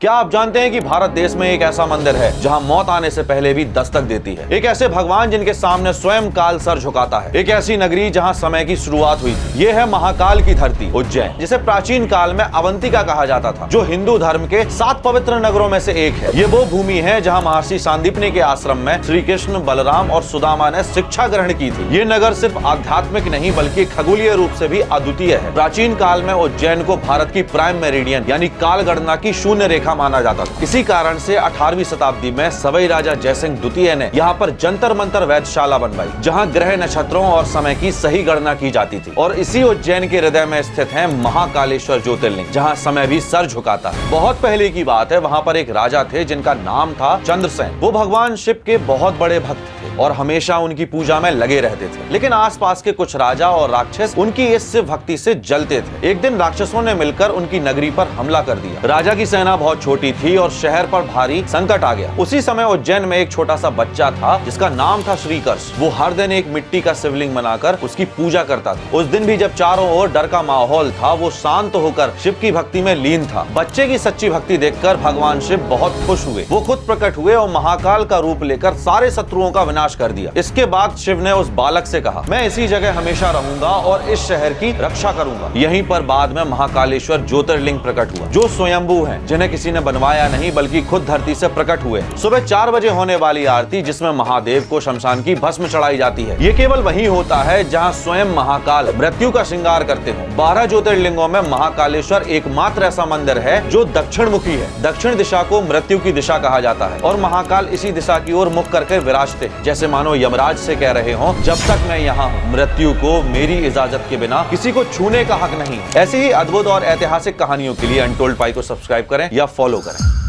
क्या आप जानते हैं कि भारत देश में एक ऐसा मंदिर है जहां मौत आने से पहले भी दस्तक देती है? एक ऐसे भगवान जिनके सामने स्वयं काल सर झुकाता है। एक ऐसी नगरी जहां समय की शुरुआत हुई थी। ये है महाकाल की धरती उज्जैन, जिसे प्राचीन काल में अवंतिका कहा जाता था, जो हिंदू धर्म के 7 पवित्र नगरों में से एक है। ये वो भूमि है जहाँ महर्षि सांदीपनि के आश्रम में श्री कृष्ण, बलराम और सुदामा ने शिक्षा ग्रहण की थी। ये नगर सिर्फ आध्यात्मिक नहीं बल्कि खगोलीय रूप से भी अद्वितीय है। प्राचीन काल में उज्जैन को भारत की प्राइम मेरिडियन यानी काल गणना की शून्य रेखा माना जाता था। इसी कारण से 18वीं शताब्दी में सवई राजा जयसिंह द्वितीय ने यहाँ पर जंतर मंतर वेधशाला बनवाई, जहाँ ग्रह, नक्षत्रों और समय की सही गणना की जाती थी। और इसी उज्जैन के हृदय में स्थित है महाकालेश्वर ज्योतिर्लिंग, जहाँ समय भी सर झुकाता है। बहुत पहले की बात है, वहाँ पर एक राजा थे जिनका नाम था चंद्रसेन। वो भगवान शिव के बहुत बड़े भक्त थे और हमेशा उनकी पूजा में लगे रहते थे। लेकिन आसपास के कुछ राजा और राक्षस उनकी इस शिव भक्ति से जलते थे। एक दिन राक्षसों ने मिलकर उनकी नगरी पर हमला कर दिया। राजा की सेना बहुत छोटी थी और शहर पर भारी संकट आ गया। उसी समय उज्जैन में एक छोटा सा बच्चा था जिसका नाम था श्रीकृष्ण। वो हर दिन एक मिट्टी का शिवलिंग बनाकर उसकी पूजा करता था। उस दिन भी जब चारों ओर डर का माहौल था, वो शांत होकर शिव की भक्ति में लीन था। बच्चे की सच्ची भक्ति देखकर भगवान शिव बहुत खुश हुए। वो खुद प्रकट हुए और महाकाल का रूप लेकर सारे शत्रुओं का विनाश कर दिया। इसके बाद शिव ने उस बालक से कहा, मैं इसी जगह हमेशा रहूंगा और इस शहर की रक्षा करूंगा। यहीं पर बाद में महाकालेश्वर ज्योतिर्लिंग प्रकट हुआ, जो स्वयंभू है, जिन्हें किसी ने बनवाया नहीं बल्कि खुद धरती से प्रकट हुए। सुबह 4 बजे होने वाली आरती, जिसमें महादेव को शमशान की भस्म चढ़ाई जाती है, ये केवल वहीं होता है जहां स्वयं महाकाल मृत्यु का श्रृंगार करते हो। 12 ज्योतिर्लिंगों में महाकालेश्वर एकमात्र ऐसा मंदिर है जो दक्षिण मुखी है। दक्षिण दिशा को मृत्यु की दिशा कहा जाता है और महाकाल इसी दिशा की ओर मुख करके विराजते हैं, जैसे मानो यमराज से कह रहे हो, जब तक मैं यहाँ हूँ, मृत्यु को मेरी इजाजत के बिना किसी को छूने का हक नहीं। ऐसी ही अद्भुत और ऐतिहासिक कहानियों के लिए अनटोल्ड पाई को सब्सक्राइब करें या फॉलो करें।